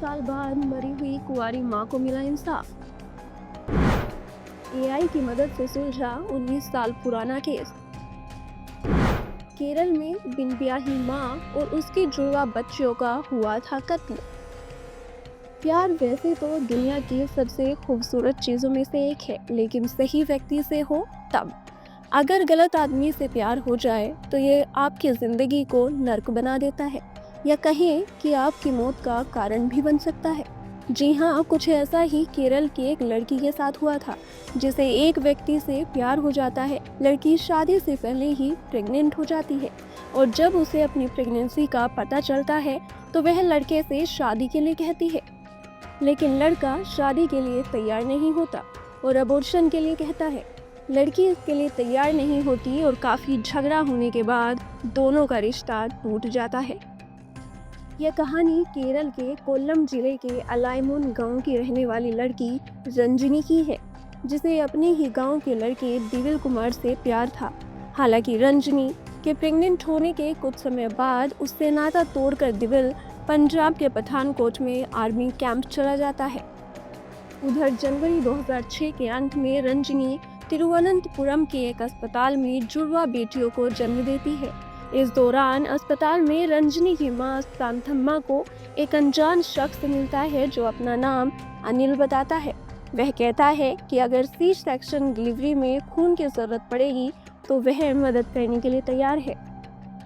साल बाद मरी हुई कुंवारी मां को मिला इंसाफ। एआई की मदद से सुलझा 19 साल पुराना केस। केरल में बिन ब्याही मां और उसके जुड़वा बच्चों का हुआ था कत्ल। प्यार वैसे तो दुनिया की सबसे खूबसूरत चीजों में से एक है, लेकिन सही व्यक्ति से हो तब। अगर गलत आदमी से प्यार हो जाए तो ये आपकी जिंदगी को नर्क बना देता है, या कहें कि आपकी मौत का कारण भी बन सकता है। जी हाँ, कुछ ऐसा ही केरल की एक लड़की के साथ हुआ था, जिसे एक व्यक्ति से प्यार हो जाता है। लड़की शादी से पहले ही प्रेग्नेंट हो जाती है, और जब उसे अपनी प्रेगनेंसी का पता चलता है तो वह लड़के से शादी के लिए कहती है। लेकिन लड़का शादी के लिए तैयार नहीं होता और अबॉर्शन के लिए कहता है। लड़की इसके लिए तैयार नहीं होती और काफ़ी झगड़ा होने के बाद दोनों का रिश्ता टूट जाता है। यह कहानी केरल के कोल्लम जिले के अलाइमुन गांव की रहने वाली लड़की रंजनी की है, जिसे अपने ही गांव के लड़के दिविल कुमार से प्यार था। हालांकि रंजनी के प्रेग्नेंट होने के कुछ समय बाद उससे नाता तोड़कर दिविल पंजाब के पठानकोट में आर्मी कैंप चला जाता है। उधर जनवरी 2006 के अंत में रंजनी तिरुवनंतपुरम के एक अस्पताल में जुड़वा बेटियों को जन्म देती है। इस दौरान अस्पताल में रंजनी की मां सांथम्मा को एक अनजान शख्स मिलता है, जो अपना नाम अनिल बताता है। वह कहता है कि अगर सी सेक्शन डिलीवरी में खून की जरूरत पड़ेगी तो वह मदद करने के लिए तैयार है।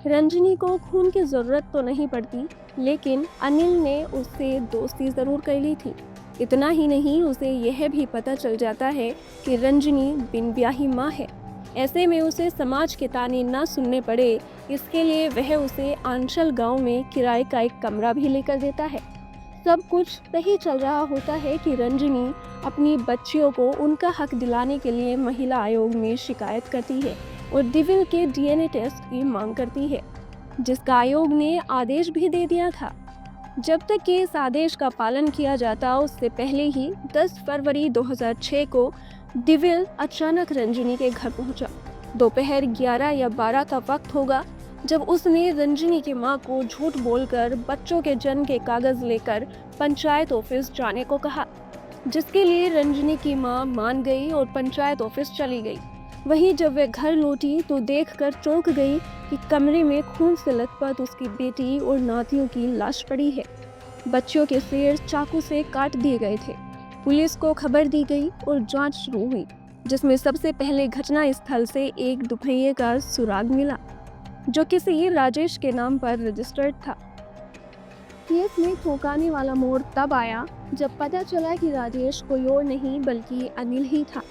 रंजनी को खून की जरूरत तो नहीं पड़ती, लेकिन अनिल ने उससे दोस्ती जरूर कर ली थी। इतना ही नहीं, उसे यह भी पता चल जाता है कि रंजनी बिन ब्याही मां है। ऐसे में उसे समाज के ताने न सुनने पड़े, इसके लिए वह उसे आंचल गांव में किराए का एक कमरा भी लेकर देता है। सब कुछ सही चल रहा होता है कि रंजनी अपनी बच्चियों को उनका हक दिलाने के लिए महिला आयोग में शिकायत करती है और दिविल के डीएनए टेस्ट की मांग करती है, जिसका आयोग ने आदेश भी दे दिया था। जब तक कि इस आदेश का पालन किया जाता, उससे पहले ही 10 फरवरी 2006 को दिविल अचानक रंजनी के घर पहुंचा। दोपहर 11 या 12 का वक्त होगा जब उसने रंजनी की मां को झूठ बोलकर बच्चों के जन्म के कागज लेकर पंचायत ऑफिस जाने को कहा, जिसके लिए रंजनी की मां मान गई और पंचायत ऑफिस चली गई। वहीं जब वह घर लौटी तो देखकर चौंक गई कि कमरे में खून से लथपथ उसकी बेटी और नातियों की लाश पड़ी है। बच्चियों के सिर चाकू से काट दिए गए थे। पुलिस को खबर दी गई और जांच शुरू हुई, जिसमें सबसे पहले घटना स्थल से एक दुपहिए का सुराग मिला, जो किसी राजेश के नाम पर रजिस्टर्ड था। केस में चौंकाने वाला मोड़ तब आया जब पता चला कि राजेश कोई और नहीं बल्कि अनिल ही था,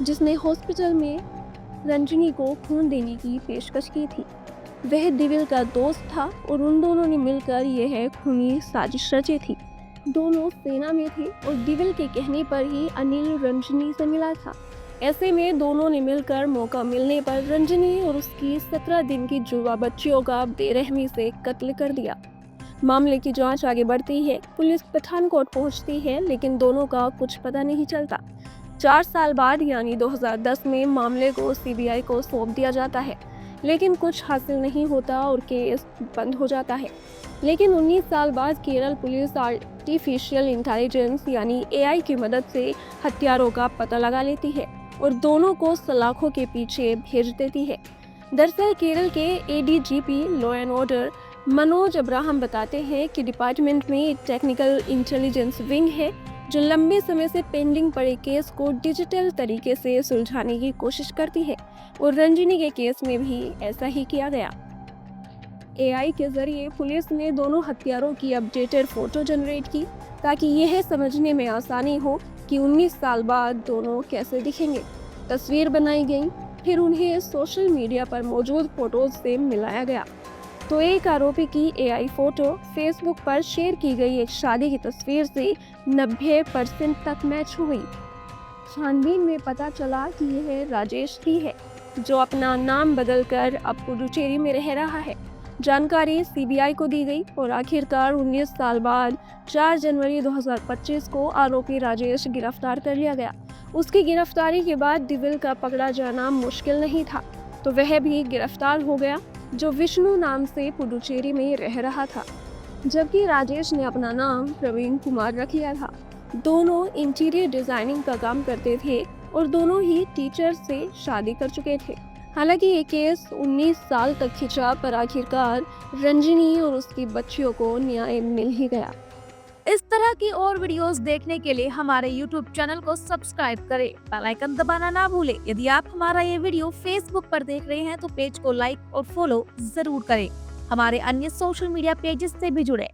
जिसने हॉस्पिटल में रंजनी को खून देने की पेशकश की थी। वह दिविल का दोस्त था और उन दोनों ने मिलकर यह खूनी साजिश रची थी। दोनों सेना में थे और दिविल के कहने पर ही अनिल रंजनी से मिला था। ऐसे में दोनों ने मिलकर मौका मिलने पर रंजनी और उसकी 17 दिन की जुड़वा बच्चियों का बेरहमी से कत्ल कर दिया। मामले की जांच आगे बढ़ती है। पुलिस पठानकोट पहुंचती है, लेकिन दोनों का कुछ पता नहीं चलता। 4 साल बाद यानी 2010 में मामले को सीबीआई को सौंप दिया जाता है, लेकिन कुछ हासिल नहीं होता और केस बंद हो जाता है। लेकिन 19 साल बाद केरल पुलिस आर्टिफिशियल इंटेलिजेंस यानी एआई की मदद से हत्यारों का पता लगा लेती है और दोनों को सलाखों के पीछे भेज देती है। दरअसल केरल के ADGP law and order Manoj Abraham बताते हैं कि डिपार्टमेंट में एक टेक्निकल इंटेलिजेंस विंग है, जो लंबे समय से पेंडिंग पड़े केस को डिजिटल तरीके से सुलझाने की कोशिश करती है, और रंजनी के केस में भी ऐसा ही किया गया। एआई के जरिए पुलिस ने दोनों हत्यारों की अपडेटेड फोटो जनरेट की, ताकि यह समझने में आसानी हो कि 19 साल बाद दोनों कैसे दिखेंगे। तस्वीर बनाई गई, फिर उन्हें सोशल मीडिया पर मौजूद फोटोज से मिलाया गया, तो एक आरोपी की एआई फोटो फेसबुक पर शेयर की गई एक शादी की तस्वीर से 90% तक मैच हुई। छानबीन में पता चला कि यह राजेश ही है, जो अपना नाम बदलकर अब पुडुचेरी में रह रहा है। जानकारी सीबीआई को दी गई और आखिरकार 19 साल बाद 4 जनवरी 2025 को आरोपी राजेश गिरफ्तार कर लिया गया। उसकी गिरफ्तारी के बाद दिविल का पकड़ा जाना मुश्किल नहीं था, तो वह भी गिरफ्तार हो गया, जो विष्णु नाम से पुडुचेरी में रह रहा था। जबकि राजेश ने अपना नाम प्रवीण कुमार रख लिया था। दोनों इंटीरियर डिजाइनिंग का काम करते थे और दोनों ही टीचर से शादी कर चुके थे। हालांकि ये केस 19 साल तक खिंचा, पर आखिरकार रंजनी और उसकी बच्चियों को न्याय मिल ही गया। इस तरह की और वीडियोस देखने के लिए हमारे YouTube चैनल को सब्सक्राइब करें, बेल आइकन दबाना ना भूलें। यदि आप हमारा ये वीडियो Facebook पर देख रहे हैं तो पेज को लाइक और फॉलो जरूर करें। हमारे अन्य सोशल मीडिया पेजेस से भी जुड़े।